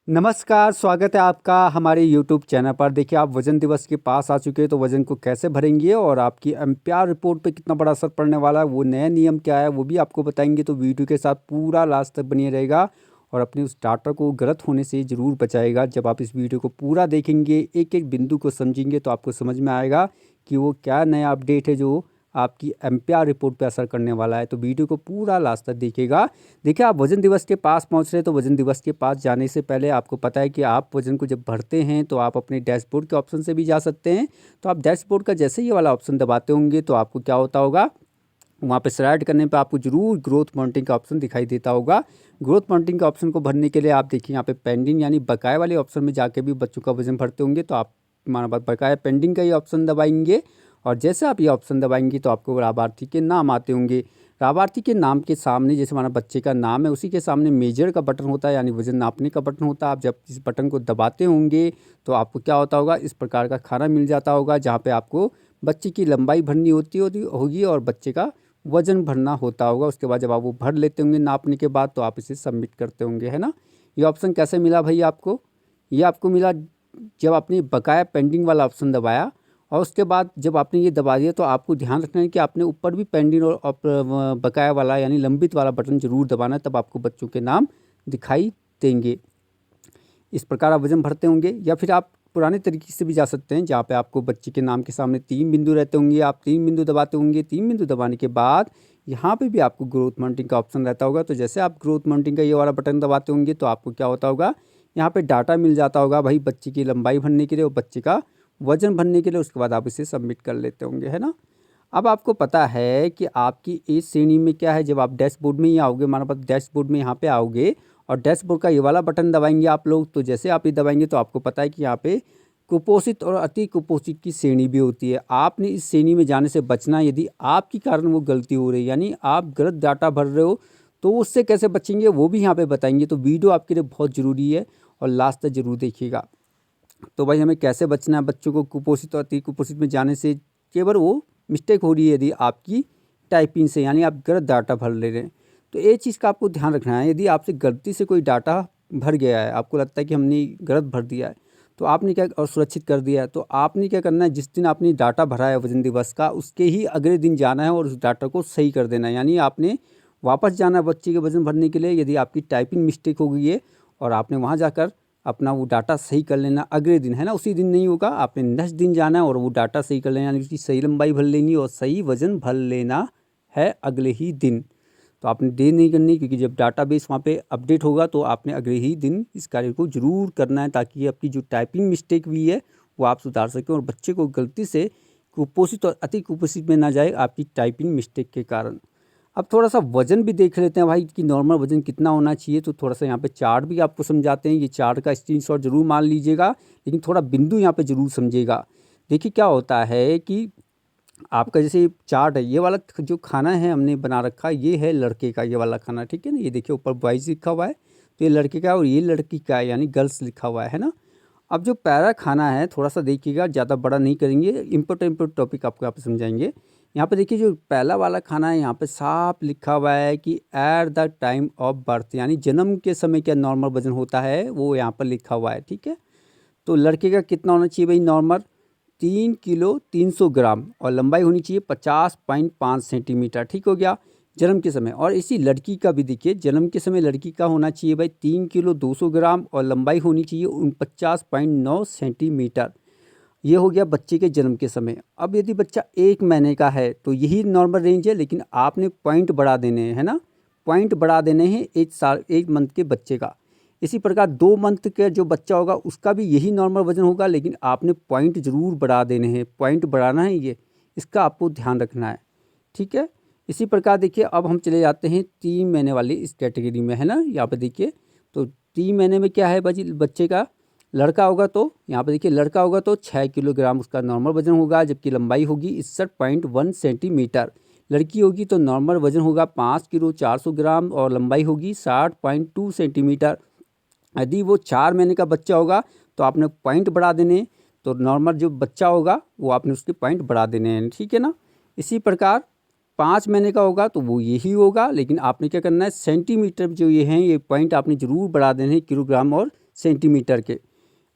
नमस्कार, स्वागत है आपका हमारे यूट्यूब चैनल पर। देखिए, आप वज़न दिवस के पास आ चुके हैं, तो वज़न को कैसे भरेंगे और आपकी एमपीआर रिपोर्ट पे कितना बड़ा असर पड़ने वाला है, वो नया नियम क्या है, वो भी आपको बताएँगे। तो वीडियो के साथ पूरा लास्ट तक बने रहेगा और अपने उस डाटा को गलत होने से ज़रूर बचाएगा। जब आप इस वीडियो को पूरा देखेंगे, एक-एक बिंदु को समझेंगे, तो आपको समझ में आएगा कि वो क्या नया अपडेट है जो आपकी एमपीआर रिपोर्ट पे असर करने वाला है। तो वीडियो को पूरा लास्ट तक देखिएगा। देखिए, आप वज़न दिवस के पास पहुँच रहे हैं, तो वज़न दिवस के पास जाने से पहले आपको पता है कि आप वज़न को जब भरते हैं, तो आप अपने डैशबोर्ड के ऑप्शन से भी जा सकते हैं। तो आप डैशबोर्ड का जैसे ही ये वाला ऑप्शन दबाते होंगे, तो आपको क्या होता होगा, वहाँ पे स्लाइड करने पे आपको ज़रूर ग्रोथ मॉनिटरिंग का ऑप्शन दिखाई देता होगा। ग्रोथ मॉनिटरिंग का ऑप्शन को भरने के लिए आप देखिए यहाँ पे पेंडिंग यानी बकाया वाले ऑप्शन में जाके भी बच्चों का वज़न भरते होंगे, तो आप हमारा बात बकाया पेंडिंग का ये ऑप्शन दबाएंगे और जैसे आप ये ऑप्शन दबाएंगे तो आपको लाभार्थी के नाम आते होंगे। लाभार्थी के नाम के सामने जैसे हमारा बच्चे का नाम है, उसी के सामने मेजर का बटन होता है यानी वज़न नापने का बटन होता है। आप जब इस बटन को दबाते होंगे तो आपको क्या होता होगा, इस प्रकार का खाना मिल जाता होगा जहाँ पे आपको बच्चे की लंबाई भरनी होगी और बच्चे का वज़न भरना होता होगा। उसके बाद जब आप वो भर लेते होंगे नापने के बाद, तो आप इसे सबमिट करते होंगे, है ना। ये ऑप्शन कैसे मिला भाई आपको? ये आपको मिला जब आपने बकाया पेंडिंग वाला ऑप्शन दबाया और उसके बाद जब आपने ये दबा दिया, तो आपको ध्यान रखना है कि आपने ऊपर भी पेंडिंग और बकाया वाला यानी लंबित वाला बटन ज़रूर दबाना है, तब आपको बच्चों के नाम दिखाई देंगे। इस प्रकार आप वज़न भरते होंगे या फिर आप पुराने तरीके से भी जा सकते हैं, जहाँ पे आपको बच्चे के नाम के सामने 3 बिंदु रहते होंगे, आप 3 बिंदु दबाते होंगे। 3 बिंदु दबाने के बाद यहाँ पे भी आपको ग्रोथ मॉनिटरिंग का ऑप्शन रहता होगा। तो जैसे आप ग्रोथ मॉनिटरिंग का ये वाला बटन दबाते होंगे, तो आपको क्या होता होगा, यहाँ पे डाटा मिल जाता होगा भाई बच्चे की लंबाई भरने के लिए और बच्चे का वज़न भरने के लिए। उसके बाद आप इसे सबमिट कर लेते होंगे, है ना। अब आपको पता है कि आपकी इस श्रेणी में क्या है, जब आप डैशबोर्ड में ही आओगे, हमारे पास डैशबोर्ड में यहाँ पे आओगे और डैशबोर्ड का ये वाला बटन दबाएंगे आप लोग, तो जैसे आप ये दबाएंगे तो आपको पता है कि यहाँ पे कुपोषित और अति कुपोषित की श्रेणी भी होती है। आपने इस श्रेणी में जाने से बचना है। यदि आपके कारण वो गलती हो रही है यानी आप गलत डाटा भर रहे हो, तो उससे कैसे बचेंगे वो भी यहाँ पे बताएंगे। तो वीडियो आपके लिए बहुत ज़रूरी है और लास्ट तक जरूर देखिएगा। तो भाई हमें कैसे बचना है बच्चों को कुपोषित और अति कुपोषित में जाने से? केवल वो मिस्टेक हो रही है यदि आपकी टाइपिंग से यानी आप गलत डाटा भर ले रहे हैं, तो ये चीज़ का आपको ध्यान रखना है। यदि आपसे गलती से कोई डाटा भर गया है, आपको लगता है कि हमने गलत भर दिया है, तो आपने क्या और सुरक्षित कर दिया है, तो आपने क्या करना है, जिस दिन आपने डाटा भरा है वजन दिवस का, उसके ही अगले दिन जाना है और उस डाटा को सही कर देना है। यानी आपने वापस जाना है बच्चे के वजन भरने के लिए, यदि आपकी टाइपिंग मिस्टेक हो गई है, और आपने वहाँ जाकर अपना वो डाटा सही कर लेना अगले दिन, है ना। उसी दिन नहीं होगा, आपने नेक्स्ट दिन जाना है और वो डाटा सही कर लेना, यानी उसकी सही लंबाई भर लेनी और सही वज़न भर लेना है अगले ही दिन। तो आपने देर नहीं करनी, क्योंकि जब डाटाबेस वहाँ पे अपडेट होगा तो आपने अगले ही दिन इस कार्य को ज़रूर करना है, ताकि आपकी जो टाइपिंग मिस्टेक हुई है वो आप सुधार सकें और बच्चे को गलती से कुपोषित और अति कुपोषित में ना जाए आपकी टाइपिंग मिस्टेक के कारण। अब थोड़ा सा वज़न भी देख लेते हैं भाई कि नॉर्मल वज़न कितना होना चाहिए। तो थोड़ा सा यहाँ पे चार्ट भी आपको समझाते हैं। ये चार्ट का स्क्रीनशॉट ज़रूर मान लीजिएगा, लेकिन थोड़ा बिंदु यहाँ पे ज़रूर समझिएगा। देखिए क्या होता है कि आपका जैसे चार्ट है, ये वाला जो खाना है हमने बना रखा, ये है लड़के का ये वाला खाना, ठीक है ना। ये देखिए ऊपर बॉयज़ लिखा हुआ है, तो ये लड़के का है, और ये लड़की का है यानी गर्ल्स लिखा हुआ है ना। अब जो पैरा खाना है थोड़ा सा देखिएगा, ज़्यादा बड़ा नहीं करेंगे, इम्पोर्टेंट टॉपिक आपको यहाँ पे समझाएंगे। यहाँ पे देखिए जो पहला वाला खाना है, यहाँ पे साफ लिखा हुआ है कि at the time of birth, यानी जन्म के समय क्या नॉर्मल वजन होता है वो यहाँ पर लिखा हुआ है, ठीक है। तो लड़के का कितना होना चाहिए भाई नॉर्मल, 3 किलो 300 ग्राम, और लंबाई होनी चाहिए 50.5 सेंटीमीटर, ठीक हो गया जन्म के समय। और इसी लड़की का भी देखिए, जन्म के समय लड़की का होना चाहिए भाई 3 किलो 200 ग्राम और लंबाई होनी चाहिए 49.9 सेंटीमीटर। ये हो गया बच्चे के जन्म के समय। अब यदि बच्चा 1 महीने का है तो यही नॉर्मल रेंज है, लेकिन आपने पॉइंट बढ़ा देने हैं, है ना। पॉइंट बढ़ा देने हैं 1 मंथ के बच्चे का। इसी प्रकार 2 मंथ का जो बच्चा होगा उसका भी यही नॉर्मल वजन होगा, लेकिन आपने पॉइंट ज़रूर बढ़ा देने हैं। पॉइंट बढ़ाना है, ये इसका आपको ध्यान रखना है, ठीक है। इसी प्रकार देखिए अब हम चले जाते हैं 3 महीने वाली इस कैटेगरी में, है ना। यहाँ पे देखिए तो 3 महीने में क्या है बच्चे का, लड़का होगा तो यहाँ पे देखिए लड़का होगा तो 6 किलोग्राम उसका नॉर्मल वजन होगा, जबकि लंबाई होगी 61.1 सेंटीमीटर। लड़की होगी तो नॉर्मल वजन होगा 5 किलो 400 ग्राम और लंबाई होगी 60.2 सेंटीमीटर। यदि वो 4 महीने का बच्चा होगा तो आपने पॉइंट बढ़ा देने, तो नॉर्मल जो बच्चा होगा वो आपने उसके पॉइंट बढ़ा देने हैं, ठीक है ना। इसी प्रकार 5 महीने का होगा तो वो यही होगा, लेकिन आपने क्या करना है, सेंटीमीटर जो ये हैं ये पॉइंट आपने ज़रूर बढ़ा देने हैं किलोग्राम और सेंटीमीटर के।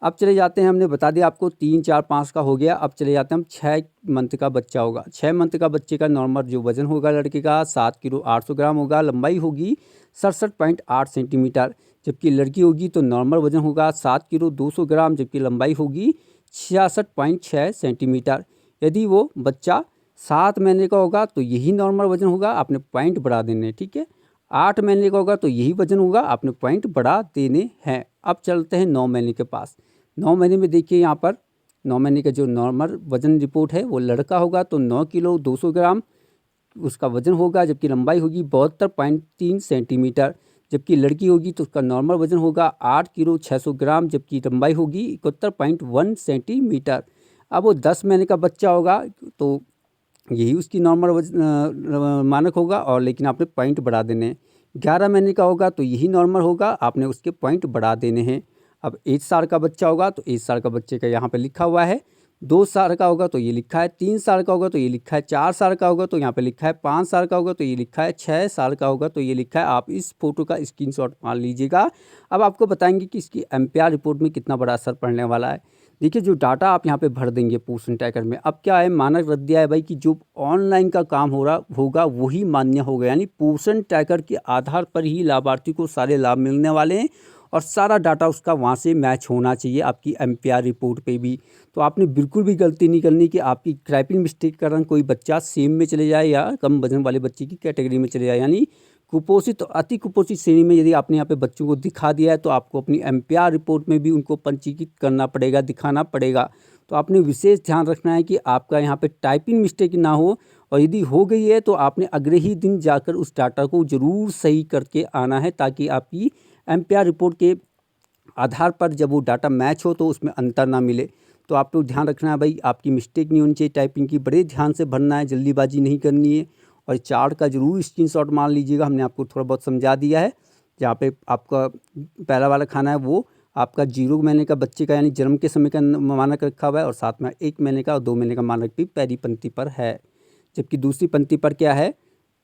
अब चले जाते हैं, हमने बता दिया आपको 3, 4, 5 का हो गया। अब चले जाते हैं हम 6 मंथ का बच्चा होगा। 6 मंथ का बच्चे का नॉर्मल जो वज़न होगा लड़के का 7 किलो 800 ग्राम होगा, लंबाई होगी 67.8 सेंटीमीटर। जबकि लड़की होगी तो नॉर्मल वज़न होगा 7 किलो 200 ग्राम, जबकि लंबाई होगी 66.6 सेंटीमीटर। यदि वो बच्चा 7 महीने का होगा तो यही नॉर्मल वज़न होगा, आपने पॉइंट बढ़ा देने, ठीक है। 8 महीने का होगा तो यही वज़न होगा, आपने पॉइंट बढ़ा देने हैं। अब चलते हैं 9 महीने के पास। 9 महीने में देखिए यहाँ पर 9 महीने का जो नॉर्मल वज़न रिपोर्ट है वो लड़का होगा तो 9 किलो 200 ग्राम उसका वज़न होगा, जबकि लंबाई होगी 72.3 सेंटीमीटर। जबकि लड़की होगी तो उसका नॉर्मल वज़न होगा 8 किलो 600 ग्राम, जबकि लंबाई होगी 71.1 सेंटीमीटर। अब वो 10 महीने का बच्चा होगा तो यही उसकी नॉर्मल मानक होगा, और लेकिन आपने पॉइंट बढ़ा देने हैं। 11 महीने का होगा तो यही नॉर्मल होगा, आपने उसके पॉइंट बढ़ा देने हैं। अब 1 साल का बच्चा होगा तो 1 साल का बच्चे का यहाँ पे लिखा हुआ है। 2 साल का होगा तो ये लिखा है, 3 साल का होगा तो ये लिखा है, 4 साल का होगा तो यहाँ पे लिखा है, 5 साल का होगा तो ये लिखा है, 6 साल का होगा तो ये लिखा है। आप इस फोटो का स्क्रीनशॉट मार लीजिएगा। अब आपको बताएंगे कि इसकी एम्पायर रिपोर्ट में कितना बड़ा असर पड़ने वाला है। देखिए जो डाटा आप यहाँ पे भर देंगे पोषण ट्रैकर में, अब क्या है मानक रख दिया है भाई कि जो ऑनलाइन का काम हो रहा होगा वही मान्य होगा, यानी पोषण ट्रैकर के आधार पर ही लाभार्थी को सारे लाभ मिलने वाले हैं, और सारा डाटा उसका वहाँ से मैच होना चाहिए आपकी एम्पायर रिपोर्ट पे भी। तो आपने बिल्कुल भी गलती नहीं करनी कि आपकी टाइपिंग मिस्टेक के कारण कोई बच्चा सेम में चले जाए या कम वजन वाले बच्चे की कैटेगरी में चले जाए, यानी कुपोषित और अति कुपोषित श्रेणी में यदि आपने यहाँ पे बच्चों को दिखा दिया है तो आपको अपनी एम्पायर रिपोर्ट में भी उनको पंजीकृत करना पड़ेगा, दिखाना पड़ेगा। तो आपने विशेष ध्यान रखना है कि आपका यहाँ पे टाइपिंग मिस्टेक ना हो, और यदि हो गई है तो आपने अगले ही दिन जाकर उस डाटा को ज़रूर सही करके आना है, ताकि आपकी एम्पायर रिपोर्ट के आधार पर जब वो डाटा मैच हो तो उसमें अंतर ना मिले। तो आपको ध्यान रखना है भाई, आपकी मिस्टेक नहीं होनी चाहिए, टाइपिंग की बड़े ध्यान से भरना है, जल्दीबाजी नहीं करनी है। और चार्ट का ज़रूर स्क्रीनशॉट मार लीजिएगा, हमने आपको थोड़ा बहुत समझा दिया है। जहाँ पे आपका पहला वाला खाना है वो आपका 0 महीने का बच्चे का यानी जन्म के समय का मानक रखा हुआ है, और साथ में 1 महीने का और 2 महीने का मानक भी पहली पंक्ति पर है। जबकि दूसरी पंक्ति पर क्या है,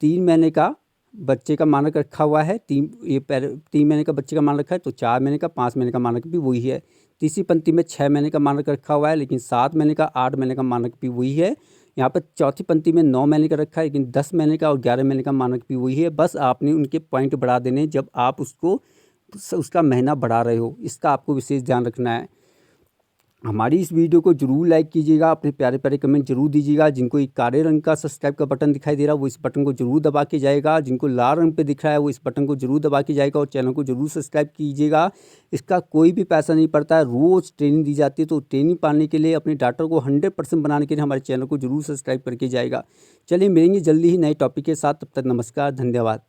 3 महीने का बच्चे का मानक रखा हुआ है, 3 महीने का बच्चे का मानक रखा है तो 4 महीने का 5 महीने का मानक भी वही है। तीसरी पंक्ति में 6 महीने का मानक रखा हुआ है, लेकिन 7 महीने का 8 महीने का मानक भी वही है। यहाँ पर चौथी पंक्ति में 9 महीने का रखा है, लेकिन 10 महीने का और 11 महीने का मानक भी वही है। बस आपने उनके पॉइंट बढ़ा देने जब आप उसका महीना बढ़ा रहे हो, इसका आपको विशेष ध्यान रखना है। हमारी इस वीडियो को जरूर लाइक कीजिएगा, अपने प्यारे प्यारे कमेंट जरूर दीजिएगा। जिनको एक काले रंग का सब्सक्राइब का बटन दिखाई दे रहा है वो इस बटन को जरूर दबा के जाएगा, जिनको लाल रंग पे दिख रहा है वो इस बटन को जरूर दबा के जाएगा, और चैनल को जरूर सब्सक्राइब कीजिएगा। इसका कोई भी पैसा नहीं पड़ता है, रोज़ ट्रेनिंग दी जाती है। तो ट्रेनिंग पाने के लिए, अपने डाटा को 100% बनाने के लिए हमारे चैनल को जरूर सब्सक्राइब करके जाएगा। चलिए मिलेंगे जल्दी ही नए टॉपिक के साथ, तब तक नमस्कार, धन्यवाद।